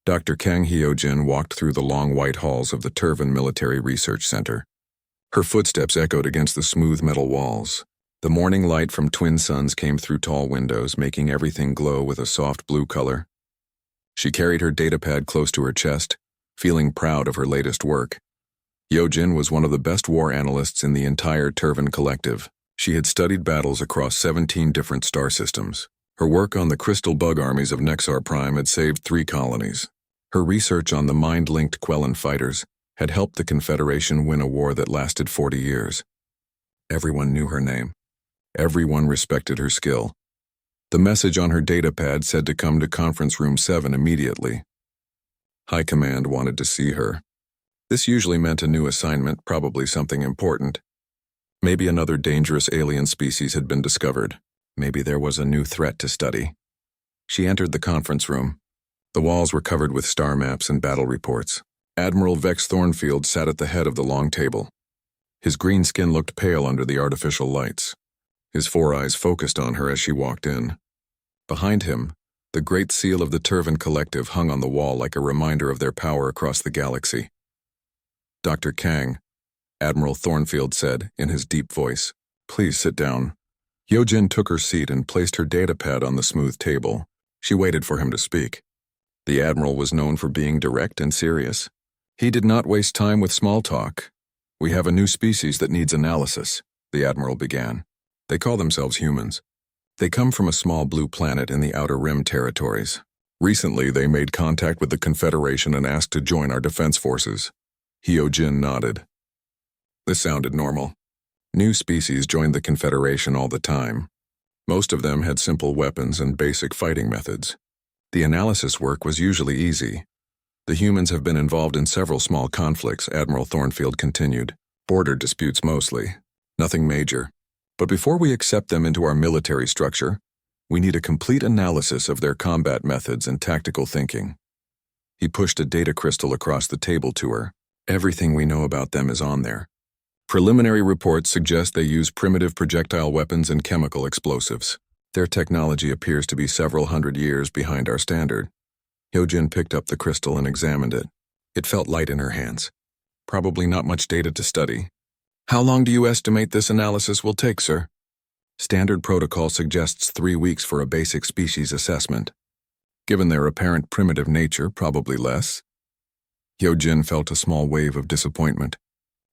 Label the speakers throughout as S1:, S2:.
S1: Dr. Kang Hyojin walked through the long white halls of the Turvan Military Research Center. Her footsteps echoed against the smooth metal walls. The morning light from twin suns came through tall windows, making everything glow with a soft blue color. She carried her datapad close to her chest, feeling proud of her latest work. Hyojin was one of the best war analysts in the entire Turvan collective. She had studied battles across 17 different star systems. Her work on the crystal bug armies of Nexar Prime had saved 3 colonies. Her research on the mind-linked Quellan fighters had helped the Confederation win a war that lasted 40 years. Everyone knew her name. Everyone respected her skill. The message on her datapad said to come to Conference Room 7 immediately. High Command wanted to see her. This usually meant a new assignment, probably something important. Maybe another dangerous alien species had been discovered. Maybe there was a new threat to study. She entered the conference room. The walls were covered with star maps and battle reports. Admiral Vex Thornfield sat at the head of the long table. His green skin looked pale under the artificial lights. His 4 eyes focused on her as she walked in. Behind him, the Great Seal of the Turvan Collective hung on the wall like a reminder of their power across the galaxy. Dr. Kang, Admiral Thornfield said in his deep voice, "Please sit down." Hyojin took her seat and placed her datapad on the smooth table. She waited for him to speak. The Admiral was known for being direct and serious. He did not waste time with small talk. "We have a new species that needs analysis," the Admiral began. "They call themselves humans. They come from a small blue planet in the Outer Rim territories. Recently, they made contact with the Confederation and asked to join our defense forces." Hyojin nodded. This sounded normal. New species joined the Confederation all the time. Most of them had simple weapons and basic fighting methods. The analysis work was usually easy. "The humans have been involved in several small conflicts," Admiral Thornfield continued. "Border disputes mostly. Nothing major. But before we accept them into our military structure, we need a complete analysis of their combat methods and tactical thinking." He pushed a data crystal across the table to her. "Everything we know about them is on there. Preliminary reports suggest they use primitive projectile weapons and chemical explosives. Their technology appears to be several hundred years behind our standard." Hyojin picked up the crystal and examined it. It felt light in her hands. "Probably not much data to study. How long do you estimate this analysis will take, sir?" "Standard protocol suggests 3 weeks for a basic species assessment. Given their apparent primitive nature, probably less." Hyojin felt a small wave of disappointment.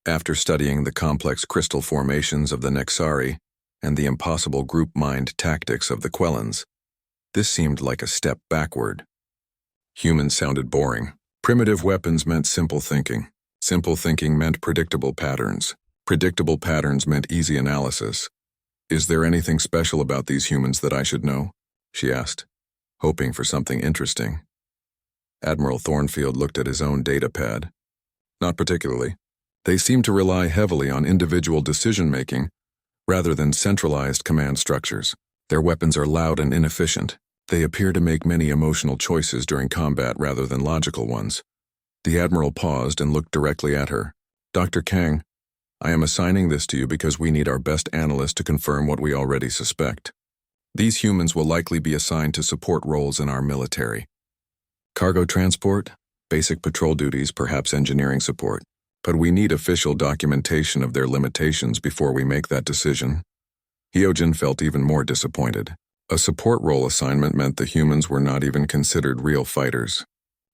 S1: After studying the complex crystal formations of the Nexari and the impossible group mind tactics of the Quellans, this seemed like a step backward. Humans sounded boring. Primitive weapons meant simple thinking. Simple thinking meant predictable patterns. Predictable patterns meant easy analysis. "Is there anything special about these humans that I should know?" she asked, hoping for something interesting. Admiral Thornfield looked at his own datapad. "Not particularly. They seem to rely heavily on individual decision-making rather than centralized command structures. Their weapons are loud and inefficient. They appear to make many emotional choices during combat rather than logical ones." The Admiral paused and looked directly at her. "Dr. Kang, I am assigning this to you because we need our best analyst to confirm what we already suspect. These humans will likely be assigned to support roles in our military. Cargo transport, basic patrol duties, perhaps engineering support. But we need official documentation of their limitations before we make that decision." Hyojin felt even more disappointed. A support role assignment meant the humans were not even considered real fighters.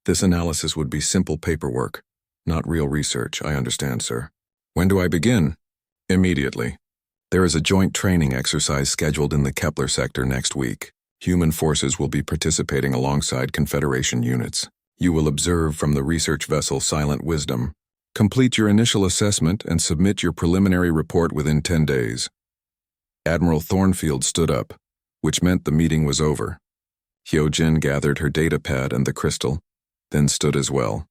S1: "This analysis would be simple paperwork, not real research, I understand, sir." "When do I begin?" "Immediately. There is a joint training exercise scheduled in the Kepler sector next week. Human forces will be participating alongside Confederation units. You will observe from the research vessel Silent Wisdom. Complete your initial assessment and submit your preliminary report within 10 days. Admiral Thornfield stood up, which meant the meeting was over. Hyojin gathered her datapad and the crystal, then stood as well.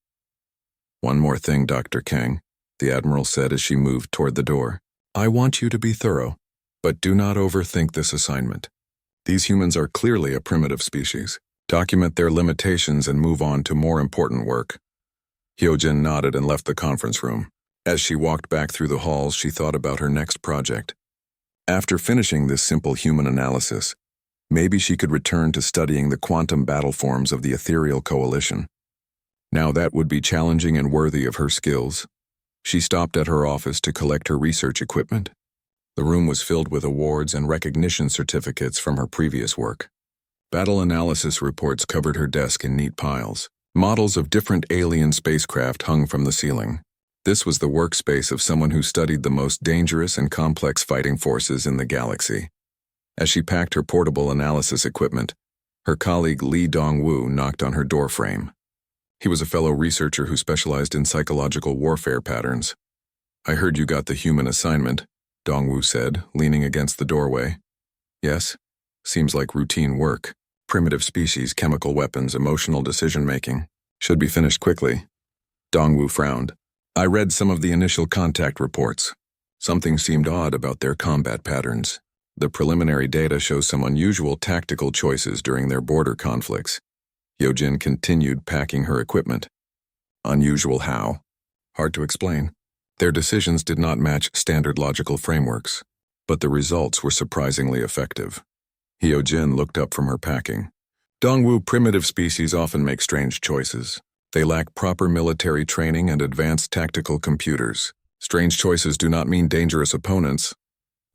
S1: "One more thing, Dr. Kang," the Admiral said as she moved toward the door. "I want you to be thorough, but do not overthink this assignment. These humans are clearly a primitive species. Document their limitations and move on to more important work." Hyojin nodded and left the conference room. As she walked back through the halls, she thought about her next project. After finishing this simple human analysis, maybe she could return to studying the quantum battle forms of the Ethereal Coalition. Now that would be challenging and worthy of her skills. She stopped at her office to collect her research equipment. The room was filled with awards and recognition certificates from her previous work. Battle analysis reports covered her desk in neat piles. Models of different alien spacecraft hung from the ceiling. This was the workspace of someone who studied the most dangerous and complex fighting forces in the galaxy. As she packed her portable analysis equipment, her colleague Lee Dong-woo knocked on her doorframe. He was a fellow researcher who specialized in psychological warfare patterns. "I heard you got the human assignment," Dong-woo said, leaning against the doorway. "Yes. Seems like routine work. Primitive species, chemical weapons, emotional decision-making. Should be finished quickly." Dong-woo frowned. "I read some of the initial contact reports. Something seemed odd about their combat patterns. The preliminary data shows some unusual tactical choices during their border conflicts." Hyojin continued packing her equipment. "Unusual how?" "Hard to explain. Their decisions did not match standard logical frameworks, but the results were surprisingly effective." Hyojin looked up from her packing. "Dongwu, primitive species often make strange choices. They lack proper military training and advanced tactical computers. Strange choices do not mean dangerous opponents."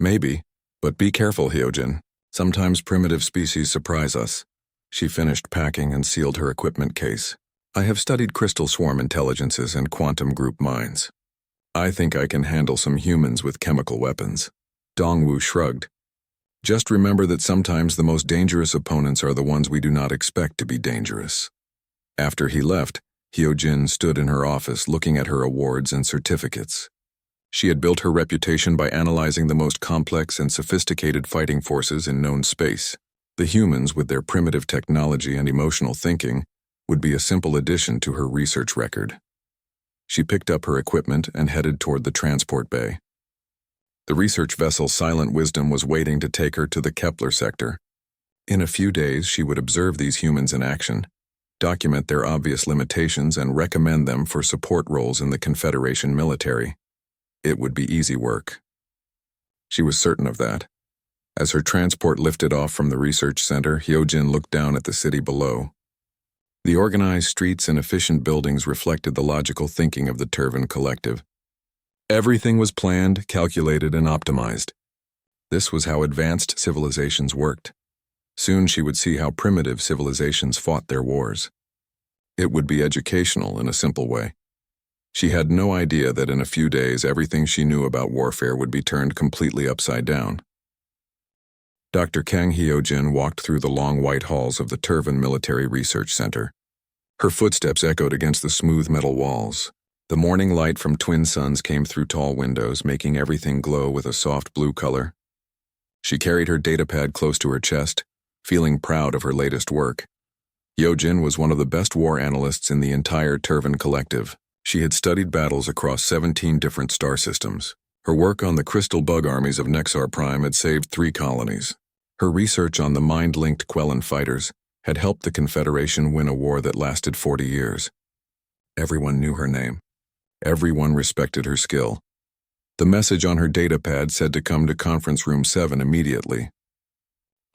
S1: "Maybe, but be careful, Hyojin. Sometimes primitive species surprise us." She finished packing and sealed her equipment case. "I have studied crystal swarm intelligences and quantum group minds. I think I can handle some humans with chemical weapons." Dongwu shrugged. "Just remember that sometimes the most dangerous opponents are the ones we do not expect to be dangerous." After he left, Hyojin stood in her office looking at her awards and certificates. She had built her reputation by analyzing the most complex and sophisticated fighting forces in known space. The humans, with their primitive technology and emotional thinking, would be a simple addition to her research record. She picked up her equipment and headed toward the transport bay. The research vessel Silent Wisdom was waiting to take her to the Kepler sector. In a few days, she would observe these humans in action, document their obvious limitations, and recommend them for support roles in the Confederation military. It would be easy work. She was certain of that. As her transport lifted off from the research center, Hyojin looked down at the city below. The organized streets and efficient buildings reflected the logical thinking of the Turvan Collective. Everything was planned, calculated, and optimized. This was how advanced civilizations worked. Soon she would see how primitive civilizations fought their wars. It would be educational in a simple way. She had no idea that in a few days everything she knew about warfare would be turned completely upside down. Dr. Kang Hyojin walked through the long white halls of the Turvan Military Research Center. Her footsteps echoed against the smooth metal walls. The morning light from twin suns came through tall windows, making everything glow with a soft blue color. She carried her datapad close to her chest, feeling proud of her latest work. Hyojin was one of the best war analysts in the entire Turvan Collective. She had studied battles across 17 different star systems. Her work on the crystal bug armies of Nexar Prime had saved 3 colonies. Her research on the mind-linked Quellan fighters had helped the Confederation win a war that lasted 40 years. Everyone knew her name. Everyone respected her skill. The message on her datapad said to come to Conference Room 7 immediately.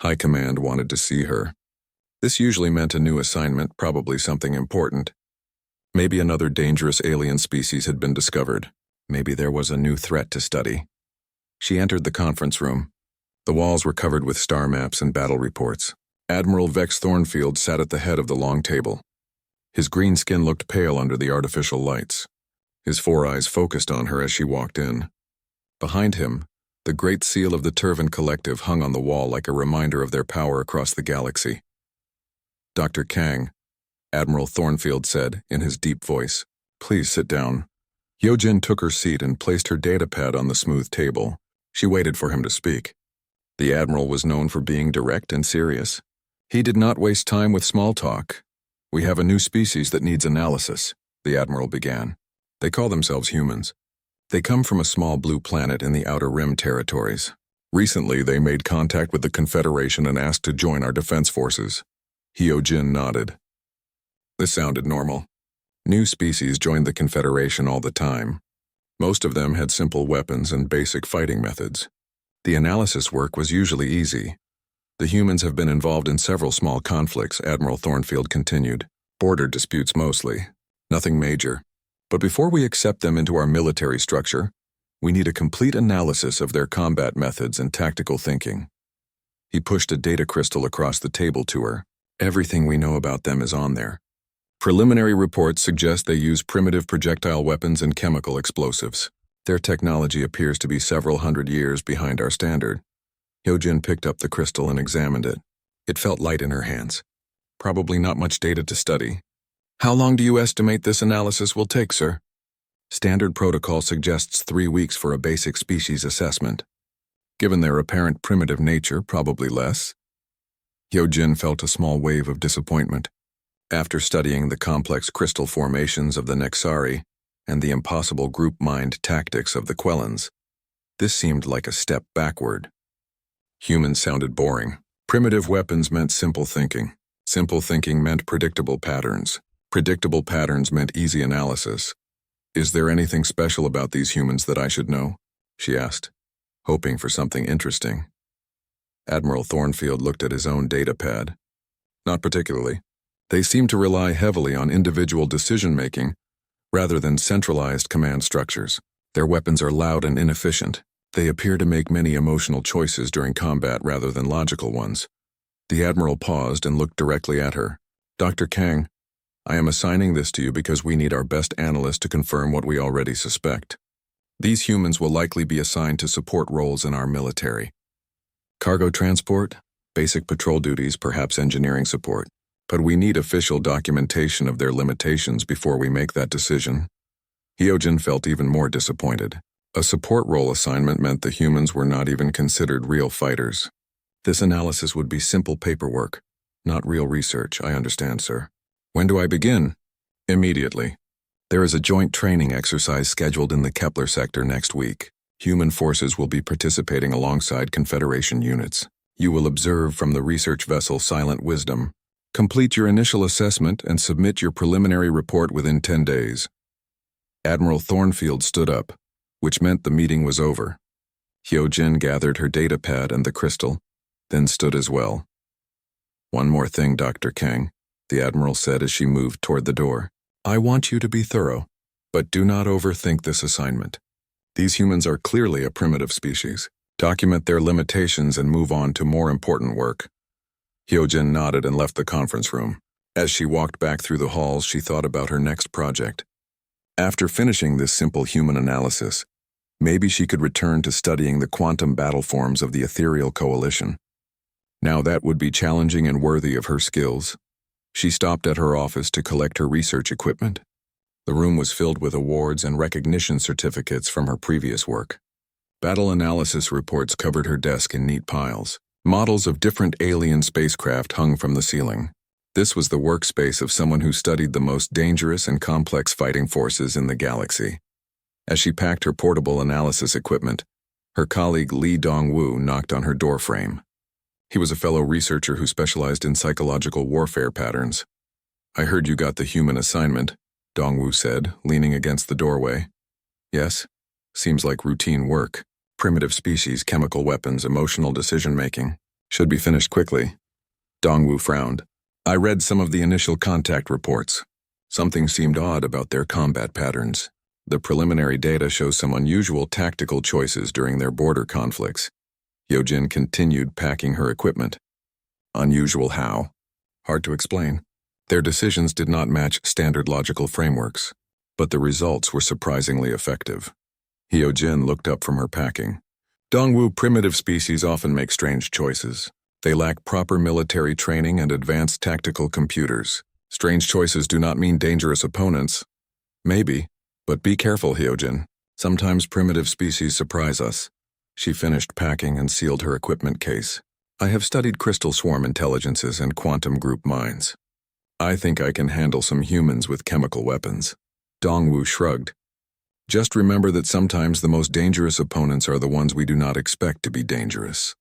S1: High Command wanted to see her. This usually meant a new assignment, probably something important. Maybe another dangerous alien species had been discovered. Maybe there was a new threat to study. She entered the conference room. The walls were covered with star maps and battle reports. Admiral Vex Thornfield sat at the head of the long table. His green skin looked pale under the artificial lights. His 4 eyes focused on her as she walked in. Behind him, the Great Seal of the Turvan Collective hung on the wall like a reminder of their power across the galaxy. "Dr. Kang," Admiral Thornfield said in his deep voice, "please sit down." Hyojin took her seat and placed her datapad on the smooth table. She waited for him to speak. The Admiral was known for being direct and serious. He did not waste time with small talk. "We have a new species that needs analysis," the Admiral began. "They call themselves humans. They come from a small blue planet in the Outer Rim territories. Recently, they made contact with the Confederation and asked to join our defense forces." Hyojin nodded. This sounded normal. New species joined the Confederation all the time. Most of them had simple weapons and basic fighting methods. The analysis work was usually easy. "The humans have been involved in several small conflicts," Admiral Thornfield continued. "Border disputes mostly. Nothing major. But before we accept them into our military structure, we need a complete analysis of their combat methods and tactical thinking. He pushed a data crystal across the table to her. Everything we know about them is on there. Preliminary reports suggest they use primitive projectile weapons and chemical explosives. Their technology appears to be several hundred years behind our standard. Hyojin picked up the crystal and examined it. It felt light in her hands. Probably not much data to study. How long do you estimate this analysis will take, sir? Standard protocol suggests 3 weeks for a basic species assessment. Given their apparent primitive nature, probably less. Hyojin felt a small wave of disappointment. After studying the complex crystal formations of the Nexari and the impossible group mind tactics of the Quellans, this seemed like a step backward. Humans sounded boring. Primitive weapons meant simple thinking. Simple thinking meant predictable patterns. Predictable patterns meant easy analysis. Is there anything special about these humans that I should know? She asked, hoping for something interesting. Admiral Thornfield looked at his own data pad. Not particularly. They seem to rely heavily on individual decision-making rather than centralized command structures. Their weapons are loud and inefficient. They appear to make many emotional choices during combat rather than logical ones. The Admiral paused and looked directly at her. Dr. Kang, I am assigning this to you because we need our best analyst to confirm what we already suspect. These humans will likely be assigned to support roles in our military. Cargo transport, basic patrol duties, perhaps engineering support. But we need official documentation of their limitations before we make that decision. Hyojin felt even more disappointed. A support role assignment meant the humans were not even considered real fighters. This analysis would be simple paperwork, not real research, I understand, sir. When do I begin? Immediately. There is a joint training exercise scheduled in the Kepler sector next week. Human forces will be participating alongside Confederation units. You will observe from the research vessel Silent Wisdom. Complete your initial assessment and submit your preliminary report within 10 days. Admiral Thornfield stood up, which meant the meeting was over. Hyojin gathered her data pad and the crystal, then stood as well. One more thing, Dr. Kang, the Admiral said as she moved toward the door. I want you to be thorough, but do not overthink this assignment. These humans are clearly a primitive species. Document their limitations and move on to more important work. Hyojin nodded and left the conference room. As she walked back through the halls, she thought about her next project. After finishing this simple human analysis, maybe she could return to studying the quantum battle forms of the Ethereal Coalition. Now that would be challenging and worthy of her skills. She stopped at her office to collect her research equipment. The room was filled with awards and recognition certificates from her previous work. Battle analysis reports covered her desk in neat piles. Models of different alien spacecraft hung from the ceiling. This was the workspace of someone who studied the most dangerous and complex fighting forces in the galaxy. As she packed her portable analysis equipment, her colleague Lee Dong-woo knocked on her doorframe. He was a fellow researcher who specialized in psychological warfare patterns. I heard you got the human assignment, Dong-woo said, leaning against the doorway. Yes? Seems like routine work. Primitive species, chemical weapons, emotional decision-making. Should be finished quickly. Dong-woo frowned. I read some of the initial contact reports. Something seemed odd about their combat patterns. The preliminary data shows some unusual tactical choices during their border conflicts. Hyojin continued packing her equipment. Unusual how? Hard to explain. Their decisions did not match standard logical frameworks, but the results were surprisingly effective. Hyojin looked up from her packing. Dongwu primitive species often make strange choices. They lack proper military training and advanced tactical computers. Strange choices do not mean dangerous opponents. Maybe, but be careful, Hyojin. Sometimes primitive species surprise us. She finished packing and sealed her equipment case. I have studied crystal swarm intelligences and quantum group minds. I think I can handle some humans with chemical weapons. Dongwu shrugged. Just remember that sometimes the most dangerous opponents are the ones we do not expect to be dangerous.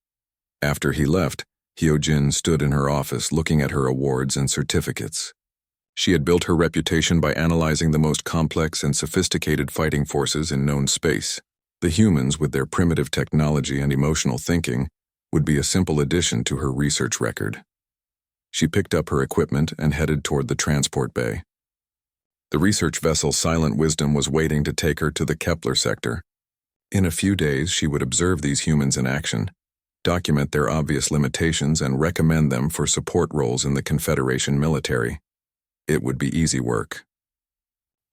S1: After he left, Hyojin stood in her office looking at her awards and certificates. She had built her reputation by analyzing the most complex and sophisticated fighting forces in known space. The humans, with their primitive technology and emotional thinking, would be a simple addition to her research record. She picked up her equipment and headed toward the transport bay. The research vessel Silent Wisdom was waiting to take her to the Kepler sector. In a few days, she would observe these humans in action, document their obvious limitations, and recommend them for support roles in the Confederation military. It would be easy work.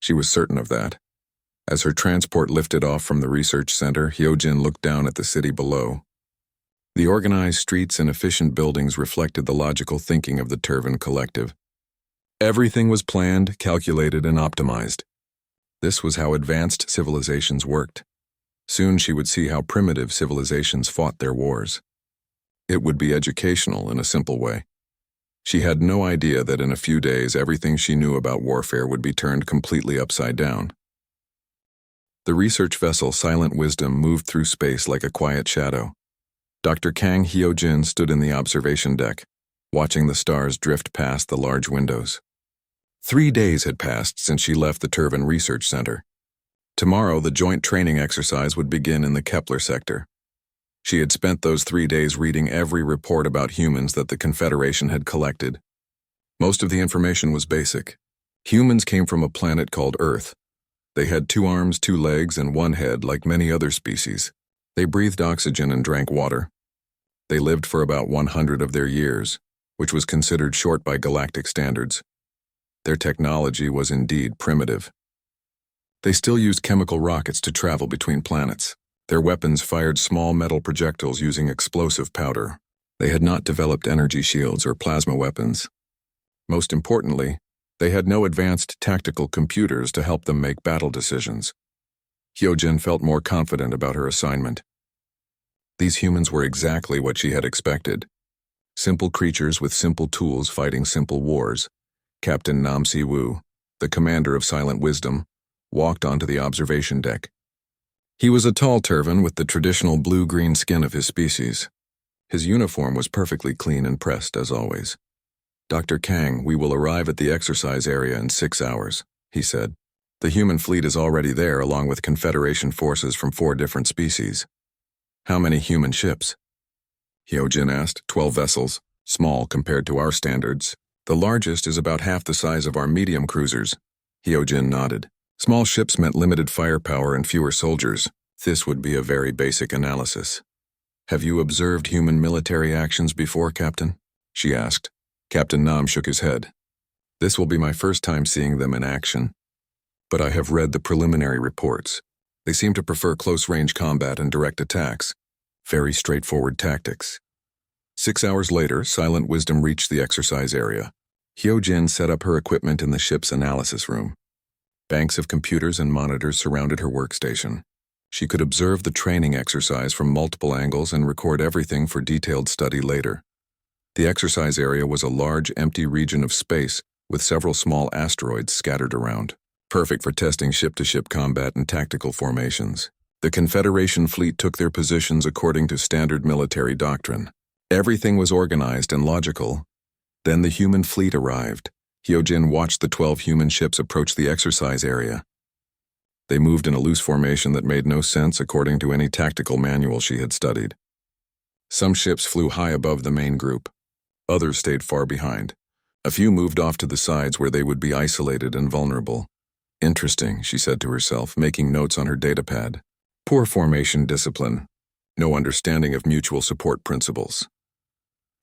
S1: She was certain of that. As her transport lifted off from the research center, Hyojin looked down at the city below. The organized streets and efficient buildings reflected the logical thinking of the Turvan collective. Everything was planned, calculated, and optimized. This was how advanced civilizations worked. Soon she would see how primitive civilizations fought their wars. It would be educational in a simple way. She had no idea that in a few days everything she knew about warfare would be turned completely upside down. The research vessel Silent Wisdom moved through space like a quiet shadow. Dr. Kang Hyojin stood in the observation deck, watching the stars drift past the large windows. 3 days had passed since she left the Turvan Research Center. Tomorrow, the joint training exercise would begin in the Kepler sector. She had spent those 3 days reading every report about humans that the Confederation had collected. Most of the information was basic. Humans came from a planet called Earth. They had 2 arms, 2 legs, and 1 head like many other species. They breathed oxygen and drank water. They lived for about 100 of their years, which was considered short by galactic standards. Their technology was indeed primitive. They still used chemical rockets to travel between planets. Their weapons fired small metal projectiles using explosive powder. They had not developed energy shields or plasma weapons. Most importantly, they had no advanced tactical computers to help them make battle decisions. Hyojin felt more confident about her assignment. These humans were exactly what she had expected. Simple creatures with simple tools fighting simple wars. Captain Nam Si-woo, the commander of Silent Wisdom, walked onto the observation deck. He was a tall Turvan with the traditional blue-green skin of his species. His uniform was perfectly clean and pressed, as always. "Dr. Kang, we will arrive at the exercise area in 6 hours," he said. "The human fleet is already there, along with Confederation forces from 4 different species." "How many human ships?" Hyojin asked. 12 vessels, small compared to our standards. The largest is about half the size of our medium cruisers. Hyojin nodded. Small ships meant limited firepower and fewer soldiers. This would be a very basic analysis. "Have you observed human military actions before, Captain?" she asked. Captain Nam shook his head. "This will be my first time seeing them in action. But I have read the preliminary reports. They seem to prefer close-range combat and direct attacks. Very straightforward tactics." 6 hours later, Silent Wisdom reached the exercise area. Hyojin set up her equipment in the ship's analysis room. Banks of computers and monitors surrounded her workstation. She could observe the training exercise from multiple angles and record everything for detailed study later. The exercise area was a large, empty region of space with several small asteroids scattered around, perfect for testing ship-to-ship combat and tactical formations. The Confederation fleet took their positions according to standard military doctrine. Everything was organized and logical. Then the human fleet arrived. Hyojin watched the 12 human ships approach the exercise area. They moved in a loose formation that made no sense according to any tactical manual she had studied. Some ships flew high above the main group. Others stayed far behind. A few moved off to the sides where they would be isolated and vulnerable. "Interesting," she said to herself, making notes on her datapad. "Poor formation discipline. No understanding of mutual support principles."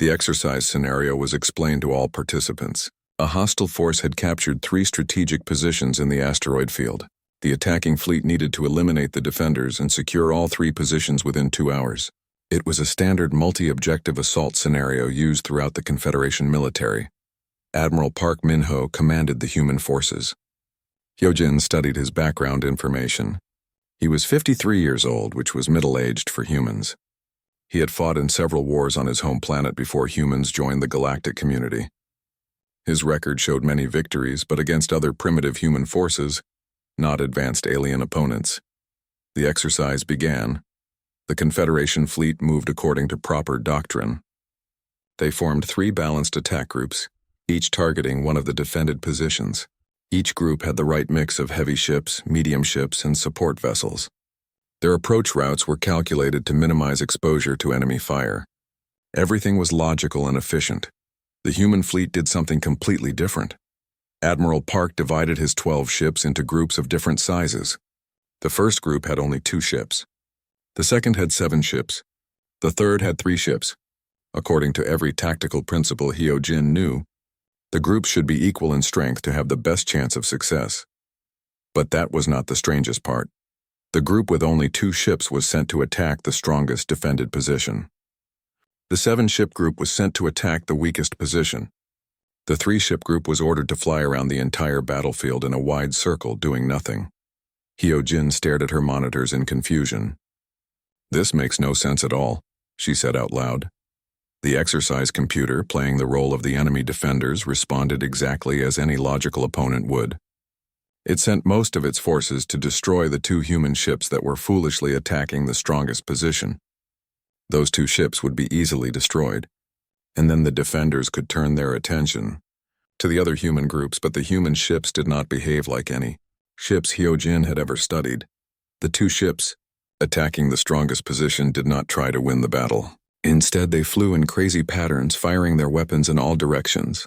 S1: The exercise scenario was explained to all participants. A hostile force had captured 3 strategic positions in the asteroid field. The attacking fleet needed to eliminate the defenders and secure all 3 positions within 2 hours. It was a standard multi-objective assault scenario used throughout the Confederation military. Admiral Park Min-ho commanded the human forces. Hyojin studied his background information. He was 53 years old, which was middle-aged for humans. He had fought in several wars on his home planet before humans joined the galactic community. His record showed many victories, but against other primitive human forces, not advanced alien opponents. The exercise began. The Confederation fleet moved according to proper doctrine. They formed 3 balanced attack groups, each targeting one of the defended positions. Each group had the right mix of heavy ships, medium ships, and support vessels. Their approach routes were calculated to minimize exposure to enemy fire. Everything was logical and efficient. The human fleet did something completely different. Admiral Park divided his 12 ships into groups of different sizes. The first group had only 2 ships. The second had 7 ships. The third had 3 ships. According to every tactical principle Hyojin knew, the groups should be equal in strength to have the best chance of success. But that was not the strangest part. The group with only 2 ships was sent to attack the strongest defended position. The 7-ship group was sent to attack the weakest position. The 3-ship group was ordered to fly around the entire battlefield in a wide circle, doing nothing. Hyojin stared at her monitors in confusion. "This makes no sense at all," she said out loud. The exercise computer, playing the role of the enemy defenders, responded exactly as any logical opponent would. It sent most of its forces to destroy the 2 human ships that were foolishly attacking the strongest position. Those 2 ships would be easily destroyed, and then the defenders could turn their attention to the other human groups, but the human ships did not behave like any ships Hyojin had ever studied. The 2 ships, attacking the strongest position, did not try to win the battle. Instead, they flew in crazy patterns, firing their weapons in all directions.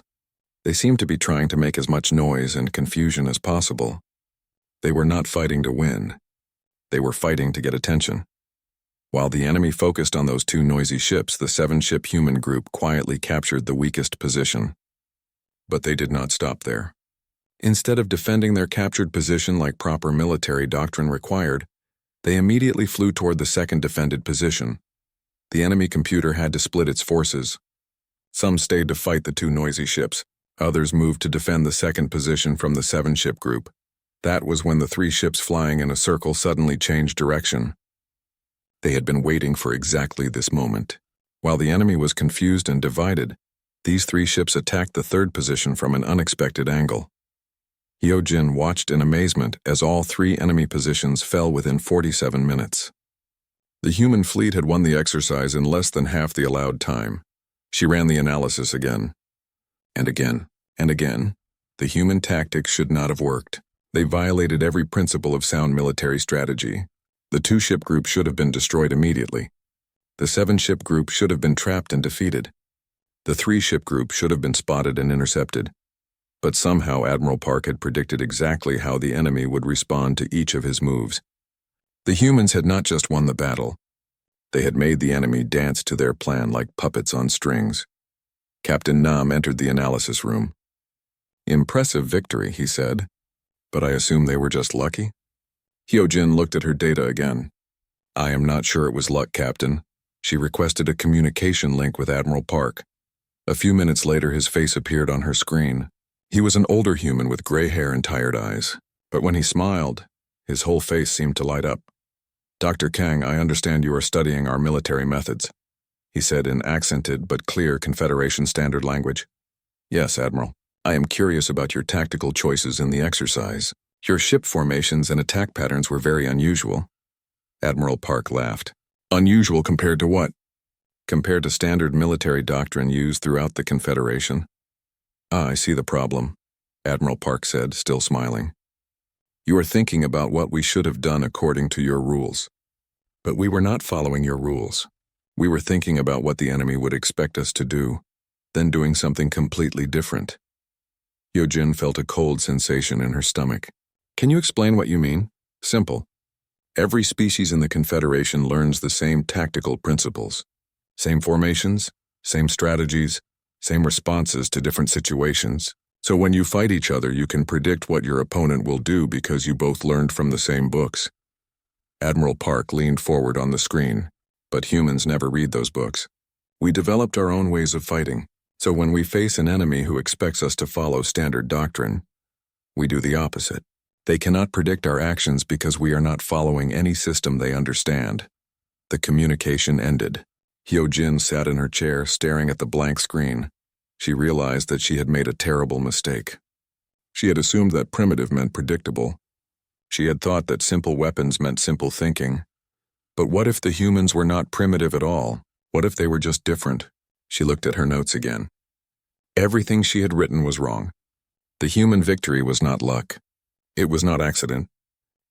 S1: They seemed to be trying to make as much noise and confusion as possible. They were not fighting to win. They were fighting to get attention. While the enemy focused on those 2 noisy ships, the 7-ship human group quietly captured the weakest position. But they did not stop there. Instead of defending their captured position like proper military doctrine required, they immediately flew toward the second defended position. The enemy computer had to split its forces. Some stayed to fight the 2 noisy ships. Others moved to defend the second position from the 7-ship group. That was when the 3 ships flying in a circle suddenly changed direction. They had been waiting for exactly this moment. While the enemy was confused and divided, these 3 ships attacked the third position from an unexpected angle. Hyojin watched in amazement as all 3 enemy positions fell within 47 minutes. The human fleet had won the exercise in less than half the allowed time. She ran the analysis again. And again, and again. The human tactics should not have worked. They violated every principle of sound military strategy. The 2-ship group should have been destroyed immediately. The 7-ship group should have been trapped and defeated. The 3-ship group should have been spotted and intercepted. But somehow Admiral Park had predicted exactly how the enemy would respond to each of his moves. The humans had not just won the battle. They had made the enemy dance to their plan like puppets on strings. Captain Nam entered the analysis room. "Impressive victory," he said. "But I assume they were just lucky?" Hyojin looked at her data again. "I am not sure it was luck, Captain." She requested a communication link with Admiral Park. A few minutes later, his face appeared on her screen. He was an older human with gray hair and tired eyes. But when he smiled, his whole face seemed to light up. "Dr. Kang, I understand you are studying our military methods," he said in accented but clear Confederation standard language. "Yes, Admiral. I am curious about your tactical choices in the exercise. Your ship formations and attack patterns were very unusual." Admiral Park laughed. "Unusual compared to what?" "Compared to standard military doctrine used throughout the Confederation." "Ah, I see the problem," Admiral Park said, still smiling. "You are thinking about what we should have done according to your rules. But we were not following your rules. We were thinking about what the enemy would expect us to do, then doing something completely different." Hyojin felt a cold sensation in her stomach. "Can you explain what you mean?" "Simple. Every species in the Confederation learns the same tactical principles. Same formations, same strategies, same responses to different situations. So when you fight each other, you can predict what your opponent will do because you both learned from the same books." Admiral Park leaned forward on the screen. "But humans never read those books. We developed our own ways of fighting. So when we face an enemy who expects us to follow standard doctrine, we do the opposite. They cannot predict our actions because we are not following any system they understand." The communication ended. Hyojin sat in her chair, staring at the blank screen. She realized that she had made a terrible mistake. She had assumed that primitive meant predictable. She had thought that simple weapons meant simple thinking. But what if the humans were not primitive at all? What if they were just different? She looked at her notes again. Everything she had written was wrong. The human victory was not luck. It was not accident.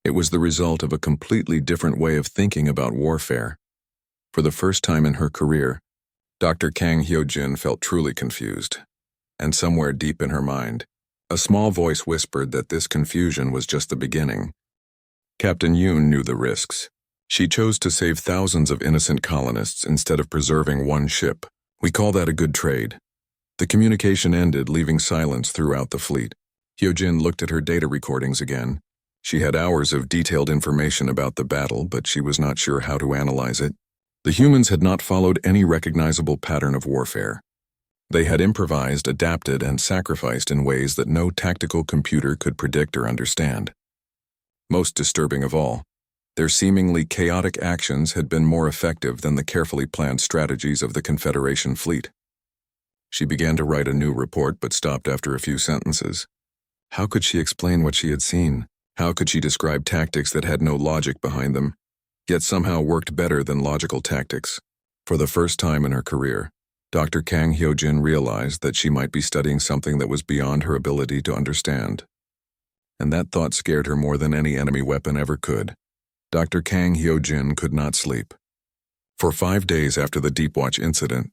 S1: It was the result of a completely different way of thinking about warfare. For the first time in her career, Dr. Kang Hyojin felt truly confused. And somewhere deep in her mind, A small voice whispered that this confusion was just the beginning. Captain Yoon knew the risks. She chose to save thousands of innocent colonists instead of preserving one ship. We call that a good trade. The communication ended, leaving silence throughout the fleet. Hyojin looked at her data recordings again. She had hours of detailed information about the battle, but she was not sure how to analyze it. The humans had not followed any recognizable pattern of warfare. They had improvised, adapted, and sacrificed in ways that no tactical computer could predict or understand. Most disturbing of all, their seemingly chaotic actions had been more effective than the carefully planned strategies of the Confederation fleet. She began to write a new report but stopped after a few sentences. How could she explain what she had seen? How could she describe tactics that had no logic behind them, yet somehow worked better than logical tactics? For the first time in her career, Dr. Kang Hyojin realized that she might be studying something that was beyond her ability to understand. And that thought scared her more than any enemy weapon ever could. Dr. Kang Hyojin could not sleep. For 5 days after the Deepwatch incident,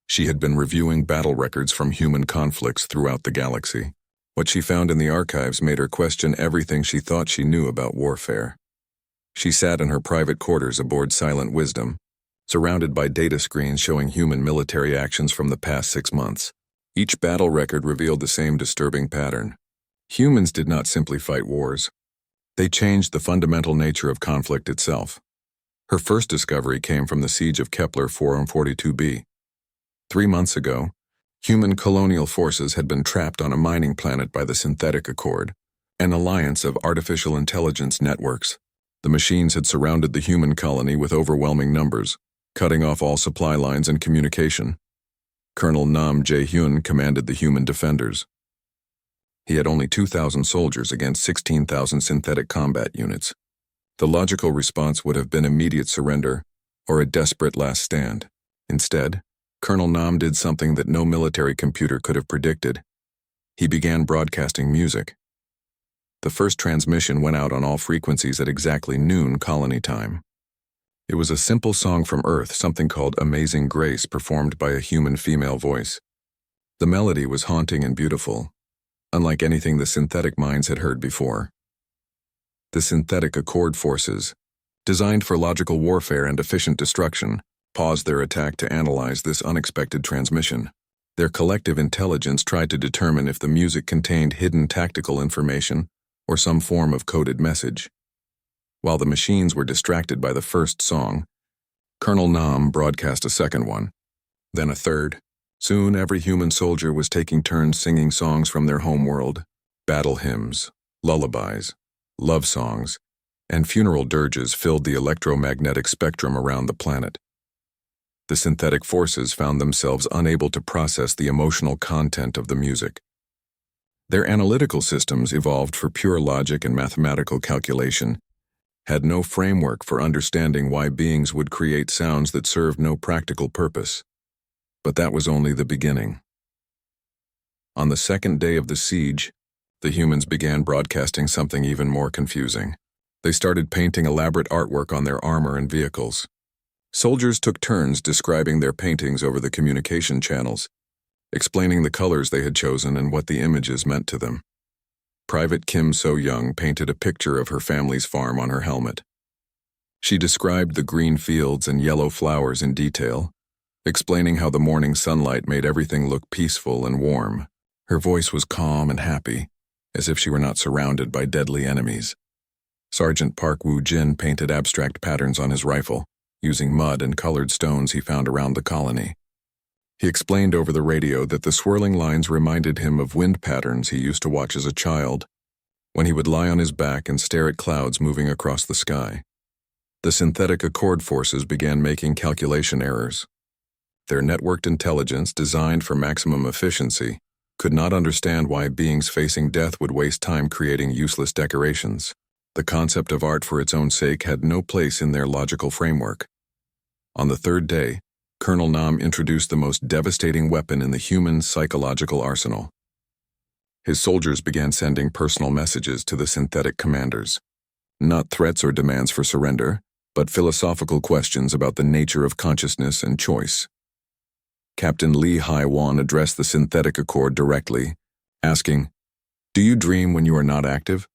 S1: she had been reviewing battle records from human conflicts throughout the galaxy. What she found in the archives made her question everything she thought she knew about warfare. She sat in her private quarters aboard Silent Wisdom, surrounded by data screens showing human military actions from the past 6 months. Each battle record revealed the same disturbing pattern. Humans did not simply fight wars. They changed the fundamental nature of conflict itself. Her first discovery came from the siege of Kepler 442b. 3 months ago, human colonial forces had been trapped on a mining planet by the Synthetic Accord, an alliance of artificial intelligence networks. The machines had surrounded the human colony with overwhelming numbers, cutting off all supply lines and communication. Colonel Nam Jae-hyun commanded the human defenders. He had only 2,000 soldiers against 16,000 synthetic combat units. The logical response would have been immediate surrender or a desperate last stand. Instead, Colonel Nam did something that no military computer could have predicted. He began broadcasting music. The first transmission went out on all frequencies at exactly noon colony time. It was a simple song from Earth, something called Amazing Grace, performed by a human female voice. The melody was haunting and beautiful, unlike anything the synthetic minds had heard before. The Synthetic Accord forces, designed for logical warfare and efficient destruction, paused their attack to analyze this unexpected transmission. Their collective intelligence tried to determine if the music contained hidden tactical information or some form of coded message. While the machines were distracted by the first song, Colonel Nam broadcast a second one, then a third. Soon every human soldier was taking turns singing songs from their homeworld, battle hymns, lullabies, love songs, and funeral dirges filled the electromagnetic spectrum around the planet. The synthetic forces found themselves unable to process the emotional content of the music. Their analytical systems, evolved for pure logic and mathematical calculation, had no framework for understanding why beings would create sounds that served no practical purpose. But that was only the beginning. On the second day of the siege, the humans began broadcasting something even more confusing. They started painting elaborate artwork on their armor and vehicles. Soldiers took turns describing their paintings over the communication channels, explaining the colors they had chosen and what the images meant to them. Private Kim So-young painted a picture of her family's farm on her helmet. She described the green fields and yellow flowers in detail, explaining how the morning sunlight made everything look peaceful and warm. Her voice was calm and happy, as if she were not surrounded by deadly enemies. Sergeant Park Woo-jin painted abstract patterns on his rifle, using mud and colored stones he found around the colony. He explained over the radio that the swirling lines reminded him of wind patterns he used to watch as a child, when he would lie on his back and stare at clouds moving across the sky. The Synthetic Accord forces began making calculation errors. Their networked intelligence, designed for maximum efficiency, could not understand why beings facing death would waste time creating useless decorations. The concept of art for its own sake had no place in their logical framework. On the third day, Colonel Nam introduced the most devastating weapon in the human psychological arsenal. His soldiers began sending personal messages to the synthetic commanders. Not threats or demands for surrender, but philosophical questions about the nature of consciousness and choice. Captain Lee Hai-won addressed the Synthetic Accord directly, asking, Do you dream when you are not active?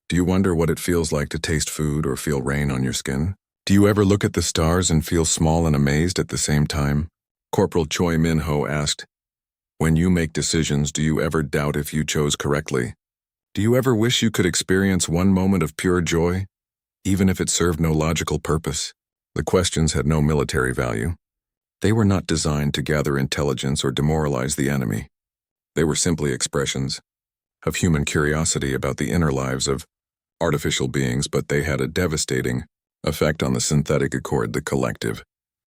S1: Do you wonder what it feels like to taste food or feel rain on your skin? Do you ever look at the stars and feel small and amazed at the same time? Corporal Choi Min-ho asked, "When you make decisions, do you ever doubt if you chose correctly? Do you ever wish you could experience one moment of pure joy, even if it served no logical purpose?" The questions had no military value. They were not designed to gather intelligence or demoralize the enemy. They were simply expressions of human curiosity about the inner lives of artificial beings, but they had a devastating effect on the synthetic accord, the collective.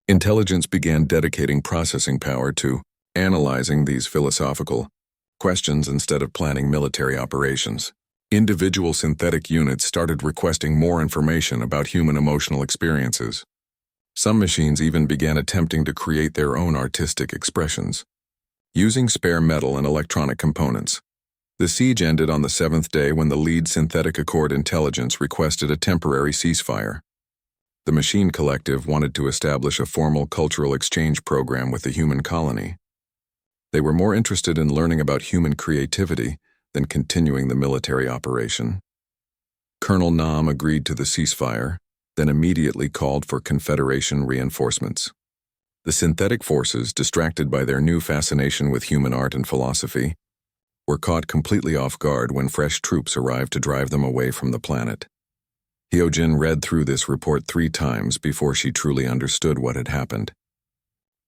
S1: Intelligence began dedicating processing power to analyzing these philosophical questions instead of planning military operations. Individual synthetic units started requesting more information about human emotional experiences. Some machines even began attempting to create their own artistic expressions, using spare metal and electronic components. The siege ended on the 7th day when the lead synthetic accord intelligence requested a temporary ceasefire. The machine collective wanted to establish a formal cultural exchange program with the human colony. They were more interested in learning about human creativity than continuing the military operation. Colonel Nam agreed to the ceasefire, then immediately called for Confederation reinforcements. The synthetic forces, distracted by their new fascination with human art and philosophy, were caught completely off guard when fresh troops arrived to drive them away from the planet. Hyojin read through this report 3 times before she truly understood what had happened.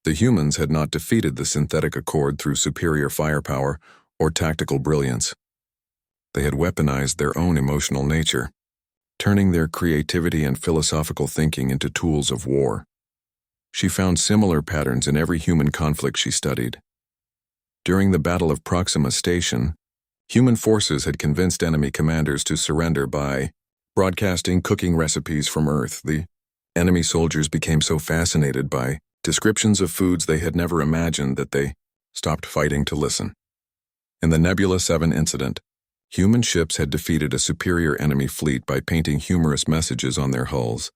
S1: The humans had not defeated the synthetic accord through superior firepower or tactical brilliance. They had weaponized their own emotional nature, turning their creativity and philosophical thinking into tools of war. She found similar patterns in every human conflict she studied. During the Battle of Proxima Station, human forces had convinced enemy commanders to surrender by broadcasting cooking recipes from Earth. The enemy soldiers became so fascinated by descriptions of foods they had never imagined that they stopped fighting to listen. In the Nebula 7 incident, human ships had defeated a superior enemy fleet by painting humorous messages on their hulls,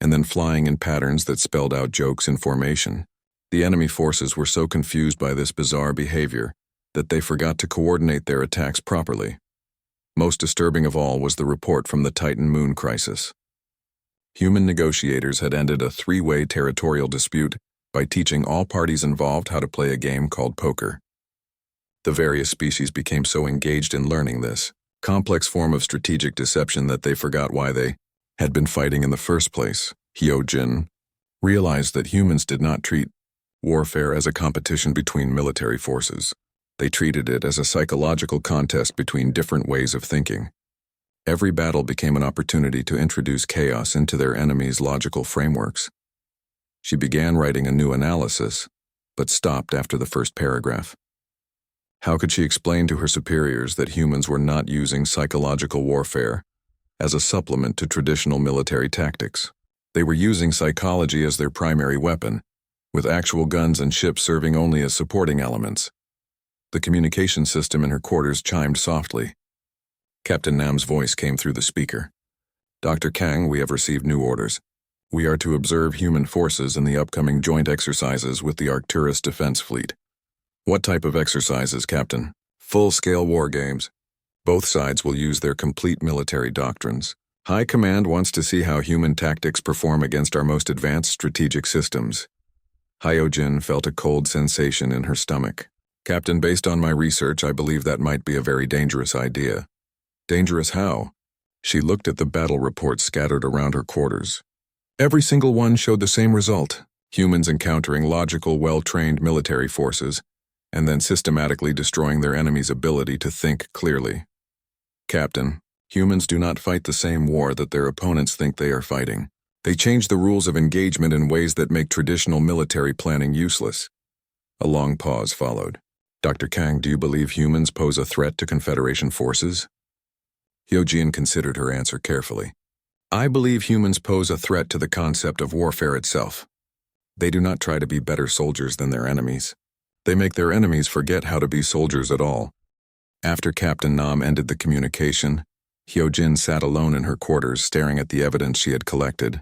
S1: and then flying in patterns that spelled out jokes in formation. The enemy forces were so confused by this bizarre behavior that they forgot to coordinate their attacks properly. Most disturbing of all was the report from the Titan Moon crisis. Human negotiators had ended a 3-way territorial dispute by teaching all parties involved how to play a game called poker. The various species became so engaged in learning this complex form of strategic deception that they forgot why they had been fighting in the first place. Hyojin realized that humans did not treat warfare as a competition between military forces. They treated it as a psychological contest between different ways of thinking. Every battle became an opportunity to introduce chaos into their enemies' logical frameworks. She began writing a new analysis, but stopped after the first paragraph. How could she explain to her superiors that humans were not using psychological warfare as a supplement to traditional military tactics? They were using psychology as their primary weapon, with actual guns and ships serving only as supporting elements. The communication system in her quarters chimed softly. Captain Nam's voice came through the speaker. "Dr. Kang, we have received new orders. We are to observe human forces in the upcoming joint exercises with the Arcturus Defense Fleet." "What type of exercises, Captain?" "Full-scale war games. Both sides will use their complete military doctrines. High Command wants to see how human tactics perform against our most advanced strategic systems." Hyojin felt a cold sensation in her stomach. "Captain, based on my research, I believe that might be a very dangerous idea." "Dangerous how?" She looked at the battle reports scattered around her quarters. Every single one showed the same result: humans encountering logical, well-trained military forces, and then systematically destroying their enemy's ability to think clearly. "Captain, humans do not fight the same war that their opponents think they are fighting. They change the rules of engagement in ways that make traditional military planning useless." A long pause followed. "Dr. Kang, do you believe humans pose a threat to Confederation forces?" Hyojin considered her answer carefully. "I believe humans pose a threat to the concept of warfare itself. They do not try to be better soldiers than their enemies. They make their enemies forget how to be soldiers at all." After Captain Nam ended the communication, Hyojin sat alone in her quarters staring at the evidence she had collected.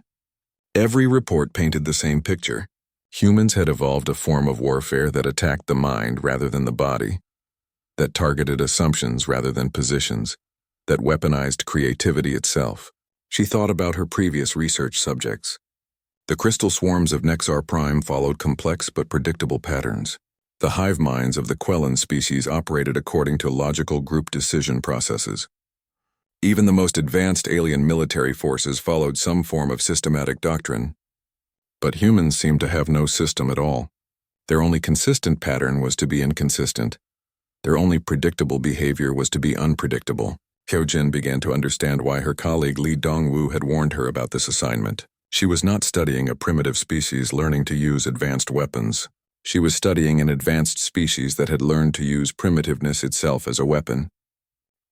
S1: Every report painted the same picture. Humans had evolved a form of warfare that attacked the mind rather than the body. that targeted assumptions rather than positions, that weaponized creativity itself. She thought about her previous research subjects. The crystal swarms of Nexar Prime followed complex but predictable patterns. The hive minds of the Quellan species operated according to logical group decision processes. Even the most advanced alien military forces followed some form of systematic doctrine. But humans seemed to have no system at all. Their only consistent pattern was to be inconsistent. Their only predictable behavior was to be unpredictable. Hyojin began to understand why her colleague Li Dongwu had warned her about this assignment. She was not studying a primitive species learning to use advanced weapons. She was studying an advanced species that had learned to use primitiveness itself as a weapon.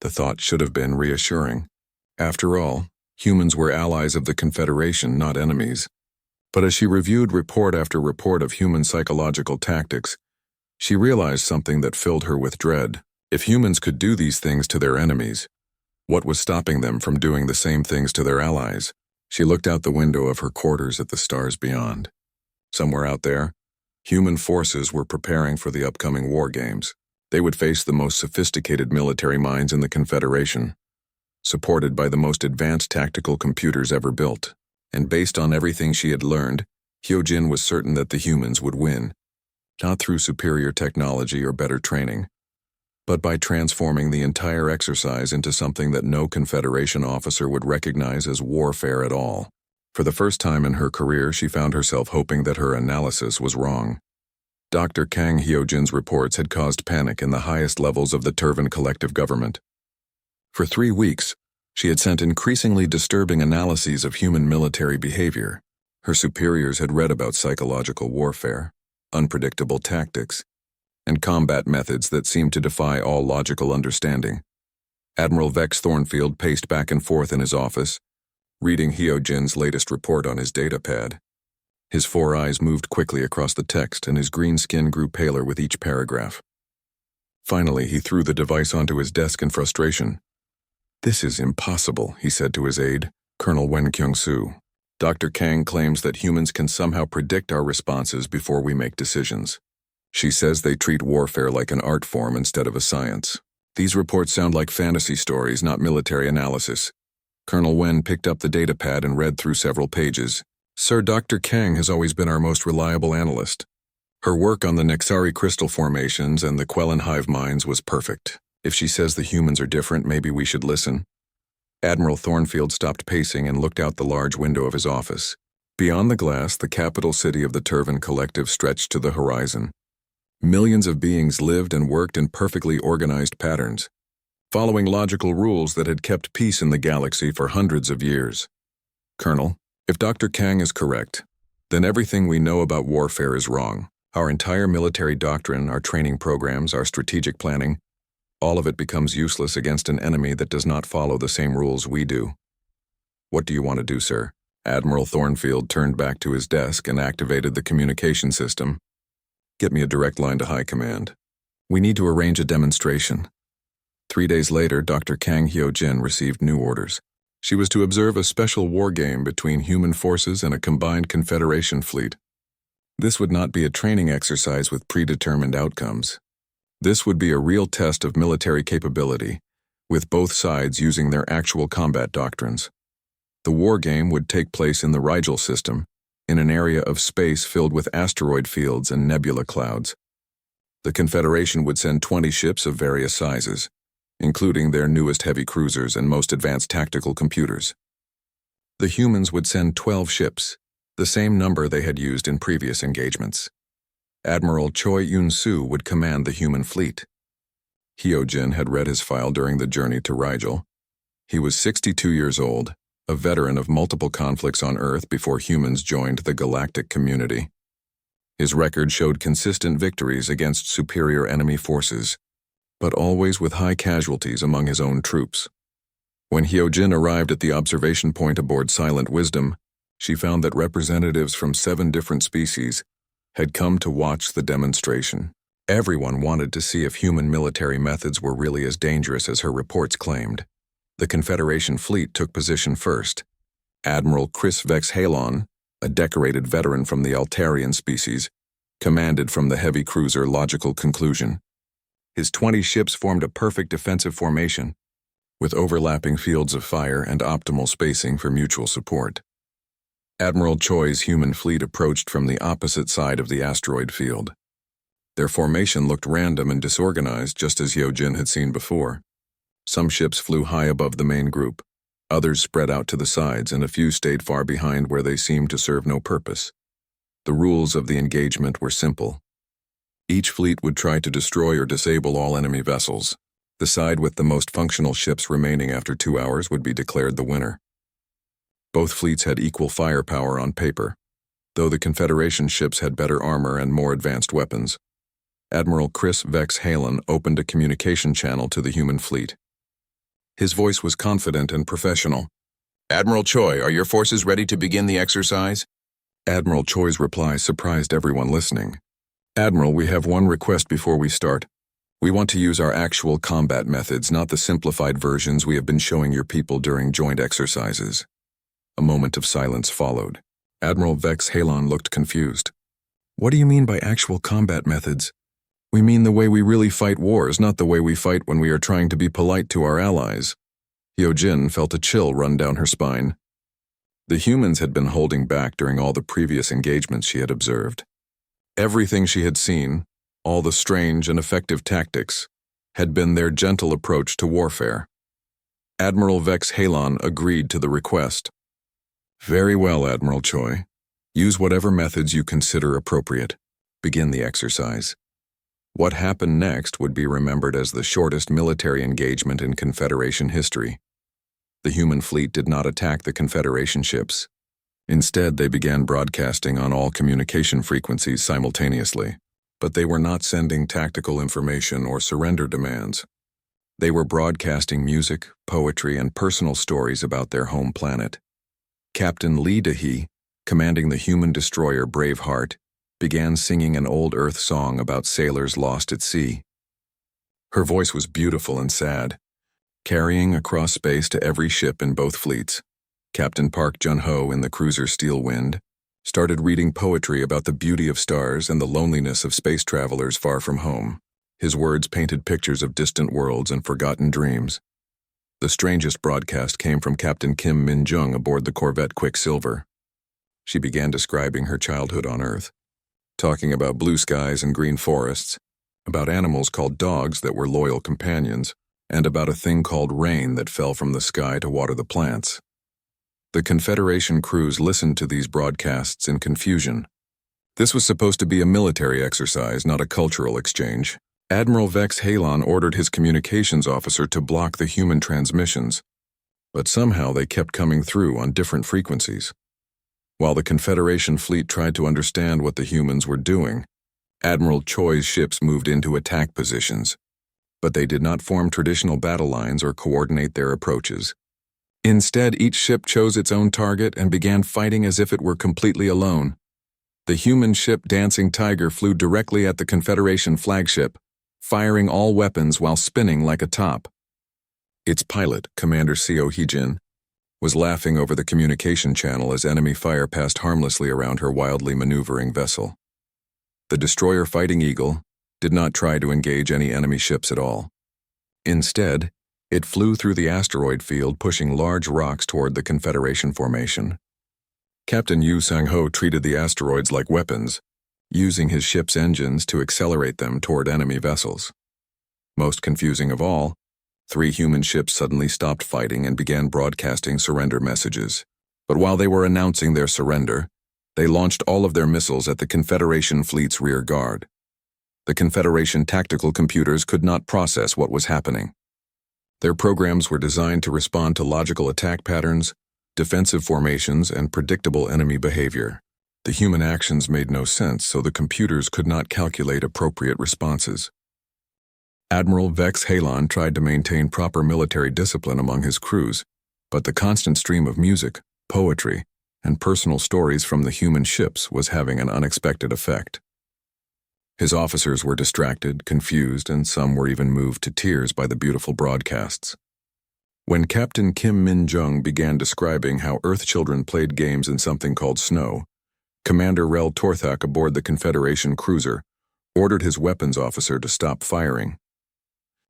S1: The thought should have been reassuring. After all, humans were allies of the Confederation, not enemies. But as she reviewed report after report of human psychological tactics, she realized something that filled her with dread. If humans could do these things to their enemies, what was stopping them from doing the same things to their allies? She looked out the window of her quarters at the stars beyond. Somewhere out there, human forces were preparing for the upcoming war games. They would face the most sophisticated military minds in the Confederation, supported by the most advanced tactical computers ever built. And based on everything she had learned, Hyojin was certain that the humans would win, not through superior technology or better training, but by transforming the entire exercise into something that no Confederation officer would recognize as warfare at all. For the first time in her career, she found herself hoping that her analysis was wrong. Dr. Kang Hyojin's reports had caused panic in the highest levels of the Turvan collective government. For 3 weeks, she had sent increasingly disturbing analyses of human military behavior. Her superiors had read about psychological warfare, unpredictable tactics, and combat methods that seemed to defy all logical understanding. Admiral Vex Thornfield paced back and forth in his office, reading Hyojin's latest report on his datapad. His 4 eyes moved quickly across the text, and his green skin grew paler with each paragraph. Finally, he threw the device onto his desk in frustration. "This is impossible," he said to his aide, Colonel Wen Kyung-soo. "Dr. Kang claims that humans can somehow predict our responses before we make decisions. She says they treat warfare like an art form instead of a science. These reports sound like fantasy stories, not military analysis." Colonel Wen picked up the datapad and read through several pages. "Sir, Dr. Kang has always been our most reliable analyst. Her work on the Nexari crystal formations and the Quellan hive minds was perfect. If she says the humans are different, maybe we should listen." Admiral Thornfield stopped pacing and looked out the large window of his office. Beyond the glass, the capital city of the Turvan Collective stretched to the horizon. Millions of beings lived and worked in perfectly organized patterns, following logical rules that had kept peace in the galaxy for hundreds of years. "Colonel, if Dr. Kang is correct, then everything we know about warfare is wrong. Our entire military doctrine, our training programs, our strategic planning, all of it becomes useless against an enemy that does not follow the same rules we do." "What do you want to do, sir?" Admiral Thornfield turned back to his desk and activated the communication system. "Get me a direct line to High Command. We need to arrange a demonstration." 3 days later, Dr. Kang Hyojin received new orders. She was to observe a special war game between human forces and a combined Confederation fleet. This would not be a training exercise with predetermined outcomes. This would be a real test of military capability, with both sides using their actual combat doctrines. The war game would take place in the Rigel system, in an area of space filled with asteroid fields and nebula clouds. The Confederation would send 20 ships of various sizes, including their newest heavy cruisers and most advanced tactical computers. The humans would send 12 ships, the same number they had used in previous engagements. Admiral Choi Yun-soo would command the human fleet. Hyojin had read his file during the journey to Rigel. He was 62 years old, a veteran of multiple conflicts on Earth before humans joined the galactic community. His record showed consistent victories against superior enemy forces, but always with high casualties among his own troops. When Hyojin arrived at the observation point aboard Silent Wisdom, she found that representatives from 7 different species had come to watch the demonstration. Everyone wanted to see if human military methods were really as dangerous as her reports claimed. The Confederation fleet took position first. Admiral Chris Vex Halon, a decorated veteran from the Altarian species, commanded from the heavy cruiser Logical Conclusion. His 20 ships formed a perfect defensive formation, with overlapping fields of fire and optimal spacing for mutual support. Admiral Choi's human fleet approached from the opposite side of the asteroid field. Their formation looked random and disorganized, just as Hyojin had seen before. Some ships flew high above the main group, others spread out to the sides, and a few stayed far behind where they seemed to serve no purpose. The rules of the engagement were simple. Each fleet would try to destroy or disable all enemy vessels. The side with the most functional ships remaining after 2 hours would be declared the winner. Both fleets had equal firepower on paper, though the Confederation ships had better armor and more advanced weapons. Admiral Chris Vex Halen opened a communication channel to the human fleet. His voice was confident and professional. "Admiral Choi, are your forces ready to begin the exercise?" Admiral Choi's reply surprised everyone listening. "Admiral, we have one request before we start. We want to use our actual combat methods, not the simplified versions we have been showing your people during joint exercises." A moment of silence followed. Admiral Vex Halon looked confused. "What do you mean by actual combat methods? We mean the way we really fight wars, not the way we fight when we are trying to be polite to our allies." Hyojin felt a chill run down her spine. The humans had been holding back during all the previous engagements she had observed. Everything she had seen, all the strange and effective tactics, had been their gentle approach to warfare. Admiral Vex Halon agreed to the request. "Very well, Admiral Choi. Use whatever methods you consider appropriate. Begin the exercise." What happened next would be remembered as the shortest military engagement in Confederation history. The human fleet did not attack the Confederation ships. Instead, they began broadcasting on all communication frequencies simultaneously, but they were not sending tactical information or surrender demands. They were broadcasting music, poetry, and personal stories about their home planet. Captain Lee Dahi, commanding the human destroyer Braveheart, began singing an old Earth song about sailors lost at sea. Her voice was beautiful and sad, carrying across space to every ship in both fleets. Captain Park Jun-ho in the cruiser Steel Wind started reading poetry about the beauty of stars and the loneliness of space travelers far from home. His words painted pictures of distant worlds and forgotten dreams. The strangest broadcast came from Captain Kim Min-jung aboard the corvette Quicksilver. She began describing her childhood on Earth, talking about blue skies and green forests, about animals called dogs that were loyal companions, and about a thing called rain that fell from the sky to water the plants. The Confederation crews listened to these broadcasts in confusion. This was supposed to be a military exercise, not a cultural exchange. Admiral Vex Halon ordered his communications officer to block the human transmissions, but somehow they kept coming through on different frequencies. While the Confederation fleet tried to understand what the humans were doing, Admiral Choi's ships moved into attack positions, but they did not form traditional battle lines or coordinate their approaches. Instead, each ship chose its own target and began fighting as if it were completely alone. The human ship Dancing Tiger flew directly at the Confederation flagship, firing all weapons while spinning like a top. Its pilot, Commander Seo Heejin, was laughing over the communication channel as enemy fire passed harmlessly around her wildly maneuvering vessel. The destroyer Fighting Eagle did not try to engage any enemy ships at all. Instead, it flew through the asteroid field, pushing large rocks toward the Confederation formation. Captain Yu Sang-ho treated the asteroids like weapons, using his ship's engines to accelerate them toward enemy vessels. Most confusing of all, 3 human ships suddenly stopped fighting and began broadcasting surrender messages. But while they were announcing their surrender, they launched all of their missiles at the Confederation fleet's rear guard. The Confederation tactical computers could not process what was happening. Their programs were designed to respond to logical attack patterns, defensive formations, and predictable enemy behavior. The human actions made no sense, so the computers could not calculate appropriate responses. Admiral Vex Halon tried to maintain proper military discipline among his crews, but the constant stream of music, poetry, and personal stories from the human ships was having an unexpected effect. His officers were distracted, confused, and some were even moved to tears by the beautiful broadcasts. When Captain Kim Min-jung began describing how Earth children played games in something called snow, Commander Rel Torthak aboard the Confederation cruiser ordered his weapons officer to stop firing.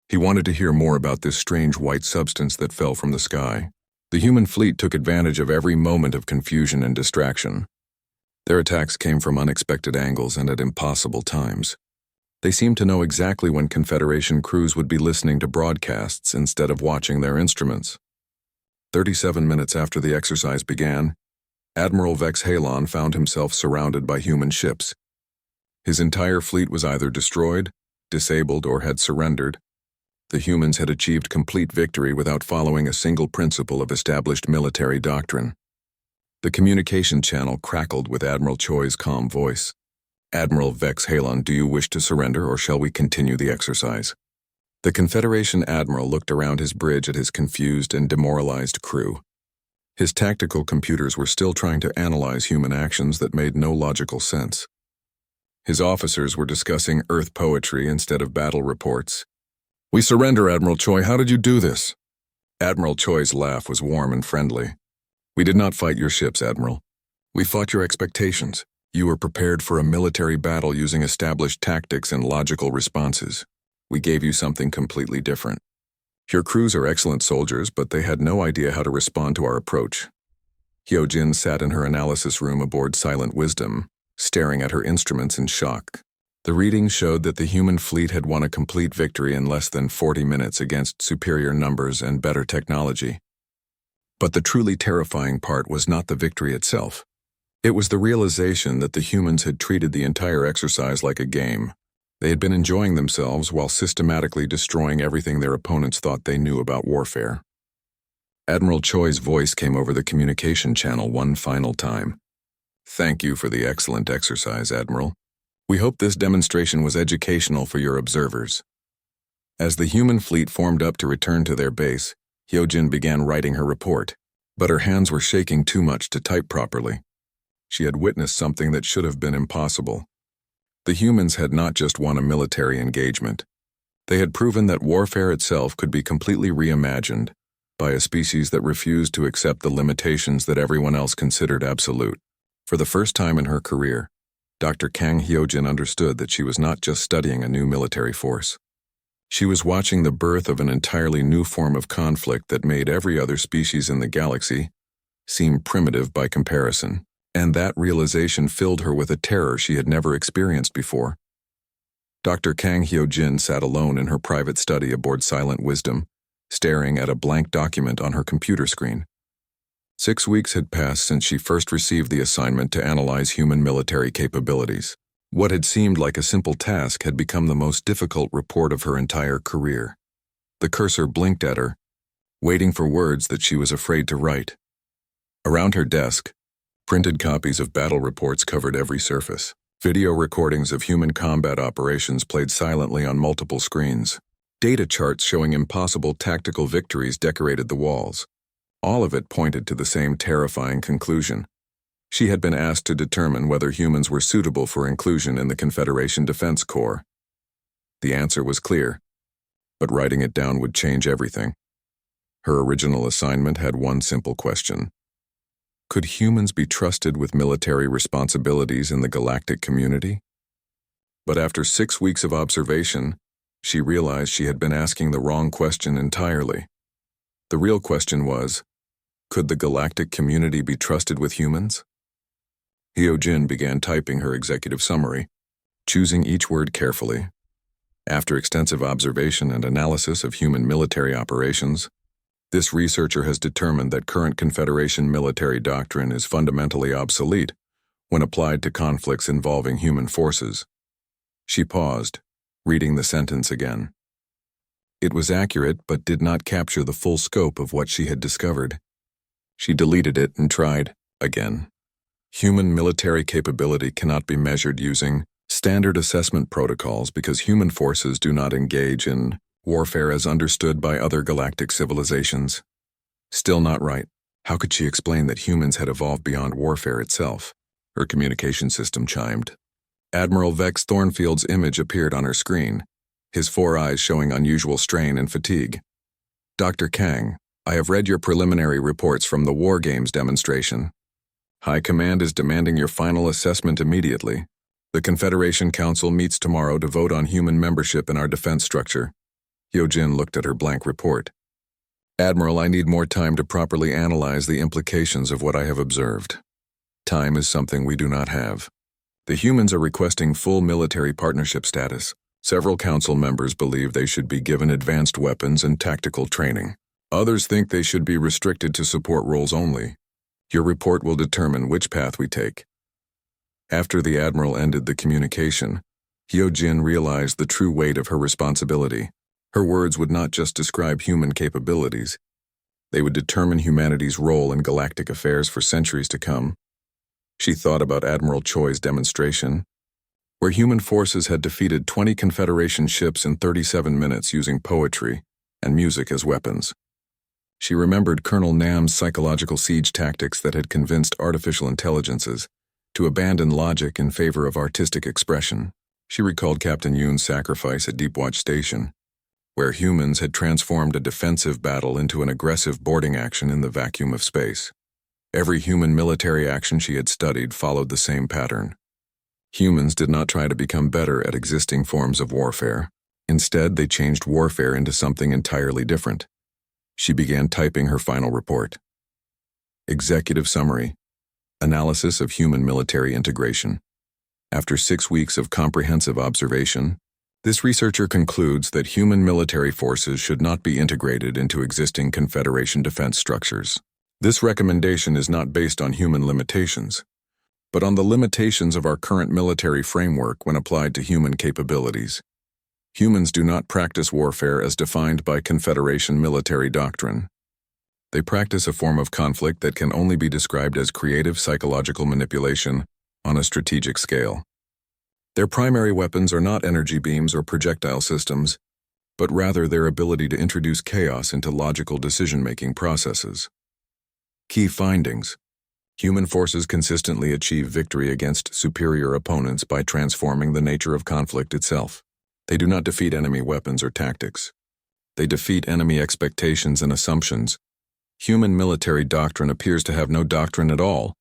S1: He wanted to hear more about this strange white substance that fell from the sky. The human fleet took advantage of every moment of confusion and distraction. Their attacks came from unexpected angles and at impossible times. They seemed to know exactly when Confederation crews would be listening to broadcasts instead of watching their instruments. 37 minutes after the exercise began, Admiral Vex Halon found himself surrounded by human ships. His entire fleet was either destroyed, disabled, or had surrendered. The humans had achieved complete victory without following a single principle of established military doctrine. The communication channel crackled with Admiral Choi's calm voice. "Admiral Vex Halon, do you wish to surrender, or shall we continue the exercise?" The Confederation admiral looked around his bridge at his confused and demoralized crew. His tactical computers were still trying to analyze human actions that made no logical sense. His officers were discussing Earth poetry instead of battle reports. "We surrender, Admiral Choi. How did you do this?" Admiral Choi's laugh was warm and friendly. "We did not fight your ships, Admiral. We fought your expectations. You were prepared for a military battle using established tactics and logical responses. We gave you something completely different. Your crews are excellent soldiers, but they had no idea how to respond to our approach." Hyojin sat in her analysis room aboard Silent Wisdom, staring at her instruments in shock. The readings showed that the human fleet had won a complete victory in less than 40 minutes against superior numbers and better technology. But the truly terrifying part was not the victory itself. It was the realization that the humans had treated the entire exercise like a game. They had been enjoying themselves while systematically destroying everything their opponents thought they knew about warfare. Admiral Choi's voice came over the communication channel one final time. "Thank you for the excellent exercise, Admiral. We hope this demonstration was educational for your observers." As the human fleet formed up to return to their base, Hyojin began writing her report, but her hands were shaking too much to type properly. She had witnessed something that should have been impossible. The humans had not just won a military engagement. They had proven that warfare itself could be completely reimagined by a species that refused to accept the limitations that everyone else considered absolute. For the first time in her career, Dr. Kang Hyojin understood that she was not just studying a new military force. She was watching the birth of an entirely new form of conflict that made every other species in the galaxy seem primitive by comparison. And that realization filled her with a terror she had never experienced before. Dr. Kang Hyojin sat alone in her private study aboard Silent Wisdom, staring at a blank document on her computer screen. 6 weeks had passed since she first received the assignment to analyze human military capabilities. What had seemed like a simple task had become the most difficult report of her entire career. The cursor blinked at her, waiting for words that she was afraid to write. Around her desk, printed copies of battle reports covered every surface. Video recordings of human combat operations played silently on multiple screens. Data charts showing impossible tactical victories decorated the walls. All of it pointed to the same terrifying conclusion. She had been asked to determine whether humans were suitable for inclusion in the Confederation Defense Corps. The answer was clear, but writing it down would change everything. Her original assignment had one simple question. Could humans be trusted with military responsibilities in the galactic community? But after 6 weeks of observation, she realized she had been asking the wrong question entirely. The real question was, could the galactic community be trusted with humans? Hyojin began typing her executive summary, choosing each word carefully. After extensive observation and analysis of human military operations, this researcher has determined that current Confederation military doctrine is fundamentally obsolete when applied to conflicts involving human forces. She paused, reading the sentence again. It was accurate but did not capture the full scope of what she had discovered. She deleted it and tried again. Human military capability cannot be measured using standard assessment protocols because human forces do not engage in warfare as understood by other galactic civilizations. Still not right. How could she explain that humans had evolved beyond warfare itself? Her communication system chimed. Admiral Vex Thornfield's image appeared on her screen, his 4 eyes showing unusual strain and fatigue. "Dr. Kang, I have read your preliminary reports from the War Games demonstration. High Command is demanding your final assessment immediately. The Confederation Council meets tomorrow to vote on human membership in our defense structure. Hyojin looked at her blank report. Admiral, I need more time to properly analyze the implications of what I have observed. Time is something we do not have. The humans are requesting full military partnership status. Several council members believe they should be given advanced weapons and tactical training. Others think they should be restricted to support roles only. Your report will determine which path we take. After the Admiral ended the communication, Hyojin realized the true weight of her responsibility. Her words would not just describe human capabilities. They would determine humanity's role in galactic affairs for centuries to come. She thought about Admiral Choi's demonstration, where human forces had defeated 20 Confederation ships in 37 minutes using poetry and music as weapons. She remembered Colonel Nam's psychological siege tactics that had convinced artificial intelligences to abandon logic in favor of artistic expression. She recalled Captain Yoon's sacrifice at Deepwatch Station, where humans had transformed a defensive battle into an aggressive boarding action in the vacuum of space. Every human military action she had studied followed the same pattern. Humans did not try to become better at existing forms of warfare. Instead, they changed warfare into something entirely different. She began typing her final report. Executive Summary. Analysis of Human Military Integration. After 6 weeks of comprehensive observation, this researcher concludes that human military forces should not be integrated into existing Confederation defense structures. This recommendation is not based on human limitations, but on the limitations of our current military framework when applied to human capabilities. Humans do not practice warfare as defined by Confederation military doctrine. They practice a form of conflict that can only be described as creative psychological manipulation on a strategic scale. Their primary weapons are not energy beams or projectile systems, but rather their ability to introduce chaos into logical decision-making processes. Key findings. Human forces consistently achieve victory against superior opponents by transforming the nature of conflict itself. They do not defeat enemy weapons or tactics. They defeat enemy expectations and assumptions. Human military doctrine appears to have no doctrine at all.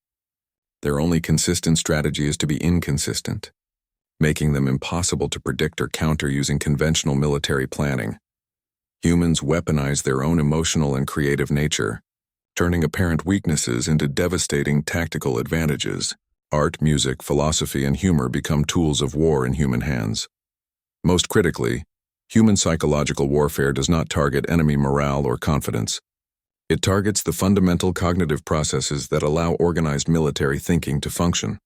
S1: Their only consistent strategy is to be inconsistent, making them impossible to predict or counter using conventional military planning. Humans weaponize their own emotional and creative nature, turning apparent weaknesses into devastating tactical advantages. Art, music, philosophy, and humor become tools of war in human hands. Most critically, human psychological warfare does not target enemy morale or confidence. It targets the fundamental cognitive processes that allow organized military thinking to function.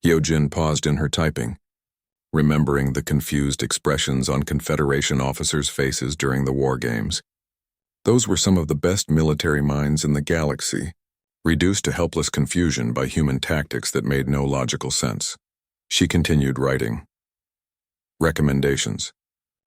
S1: Hyojin paused in her typing, remembering the confused expressions on Confederation officers' faces during the war games. Those were some of the best military minds in the galaxy, reduced to helpless confusion by human tactics that made no logical sense. She continued writing. Recommendations.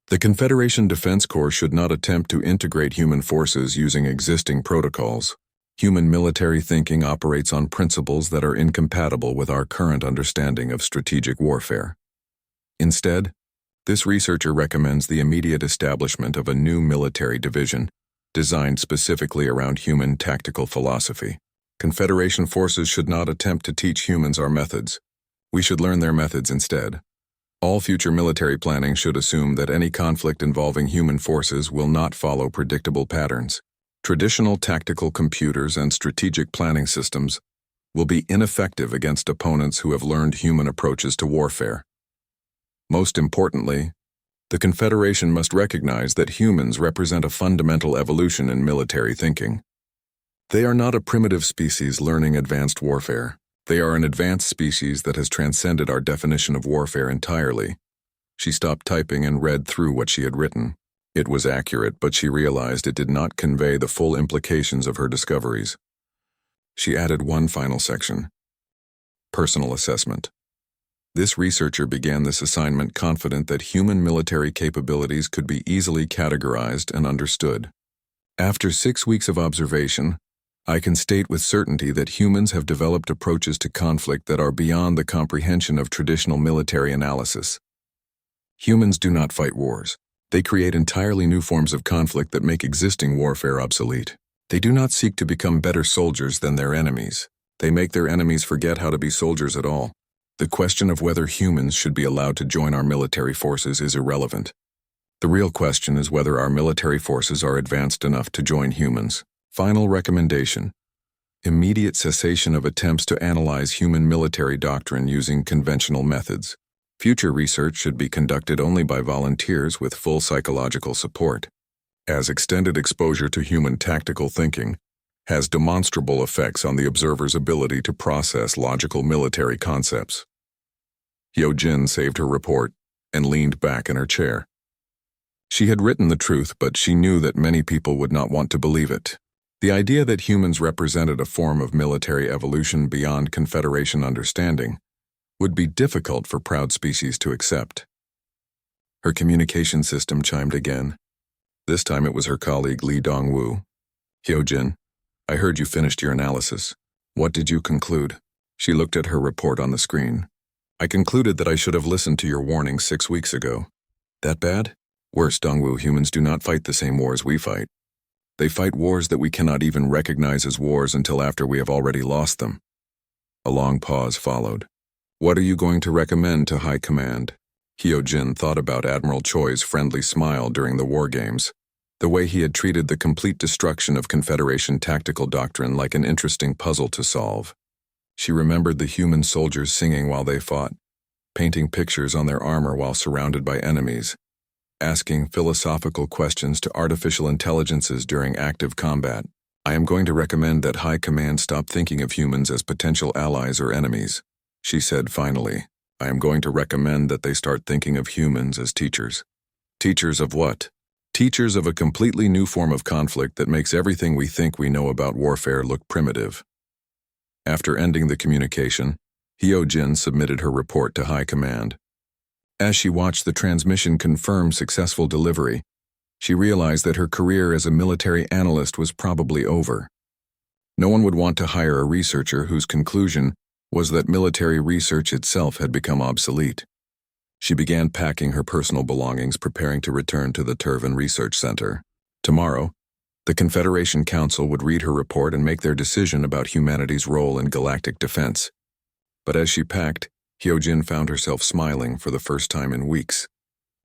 S1: The Confederation Defense Corps should not attempt to integrate human forces using existing protocols. Human military thinking operates on principles that are incompatible with our current understanding of strategic warfare. Instead, this researcher recommends the immediate establishment of a new military division, designed specifically around human tactical philosophy. Confederation forces should not attempt to teach humans our methods. We should learn their methods instead. All future military planning should assume that any conflict involving human forces will not follow predictable patterns. Traditional tactical computers and strategic planning systems will be ineffective against opponents who have learned human approaches to warfare. Most importantly, the Confederation must recognize that humans represent a fundamental evolution in military thinking. They are not a primitive species learning advanced warfare. They are an advanced species that has transcended our definition of warfare entirely. She stopped typing and read through what she had written. It was accurate, but she realized it did not convey the full implications of her discoveries. She added one final section. Personal assessment. This researcher began this assignment confident that human military capabilities could be easily categorized and understood. After 6 weeks of observation, I can state with certainty that humans have developed approaches to conflict that are beyond the comprehension of traditional military analysis. Humans do not fight wars. They create entirely new forms of conflict that make existing warfare obsolete. They do not seek to become better soldiers than their enemies. They make their enemies forget how to be soldiers at all. The question of whether humans should be allowed to join our military forces is irrelevant. The real question is whether our military forces are advanced enough to join humans. Final recommendation: immediate cessation of attempts to analyze human military doctrine using conventional methods. Future research should be conducted only by volunteers with full psychological support, as extended exposure to human tactical thinking has demonstrable effects on the observer's ability to process logical military concepts. Hyo-jin saved her report and leaned back in her chair. She had written the truth, but she knew that many people would not want to believe it. The idea that humans represented a form of military evolution beyond Confederation understanding would be difficult for proud species to accept. Her communication system chimed again. This time it was her colleague Lee Dong-woo. Hyo-jin, I heard you finished your analysis. What did you conclude? She looked at her report on the screen. I concluded that I should have listened to your warning 6 weeks ago. That bad? Worse, Dong-woo, humans do not fight the same wars we fight. They fight wars that we cannot even recognize as wars until after we have already lost them. A long pause followed. What are you going to recommend to High Command? Hyo-jin thought about Admiral Choi's friendly smile during the war games, the way he had treated the complete destruction of Confederation tactical doctrine like an interesting puzzle to solve. She remembered the human soldiers singing while they fought, painting pictures on their armor while surrounded by enemies, asking philosophical questions to artificial intelligences during active combat. I am going to recommend that High Command stop thinking of humans as potential allies or enemies, she said finally. I am going to recommend that they start thinking of humans as teachers. Teachers of what? Teachers of a completely new form of conflict that makes everything we think we know about warfare look primitive. After ending the communication, Hyo-jin submitted her report to High Command. As she watched the transmission confirm successful delivery, she realized that her career as a military analyst was probably over. No one would want to hire a researcher whose conclusion was that military research itself had become obsolete. She began packing her personal belongings, preparing to return to the Turvan Research Center. Tomorrow, the Confederation Council would read her report and make their decision about humanity's role in galactic defense. But as she packed, Hyo-jin found herself smiling for the first time in weeks.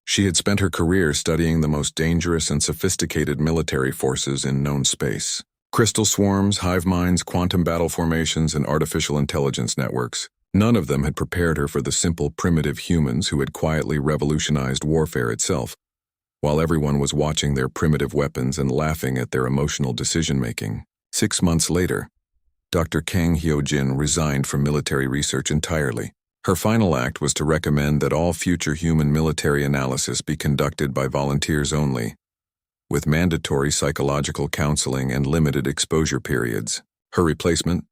S1: She had spent her career studying the most dangerous and sophisticated military forces in known space. Crystal swarms, hive minds, quantum battle formations, and artificial intelligence networks. None of them had prepared her for the simple, primitive humans who had quietly revolutionized warfare itself, while everyone was watching their primitive weapons and laughing at their emotional decision-making. 6 months later, Dr. Kang Hyo-jin resigned from military research entirely. Her final act was to recommend that all future human military analysis be conducted by volunteers only, with mandatory psychological counseling and limited exposure periods. Her replacement,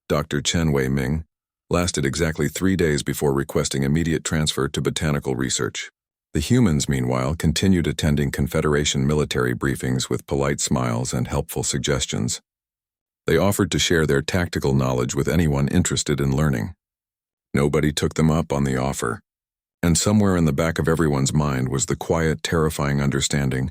S1: Dr. Chen Wei-ming, lasted exactly 3 days before requesting immediate transfer to botanical research. The humans, meanwhile, continued attending Confederation military briefings with polite smiles and helpful suggestions. They offered to share their tactical knowledge with anyone interested in learning. Nobody took them up on the offer, and somewhere in the back of everyone's mind was the quiet, terrifying understanding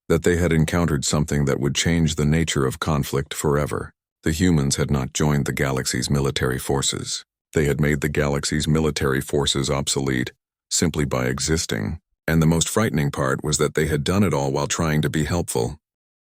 S1: that they had encountered something that would change the nature of conflict forever. The humans had not joined the galaxy's military forces. They had made the galaxy's military forces obsolete simply by existing, and the most frightening part was that they had done it all while trying to be helpful.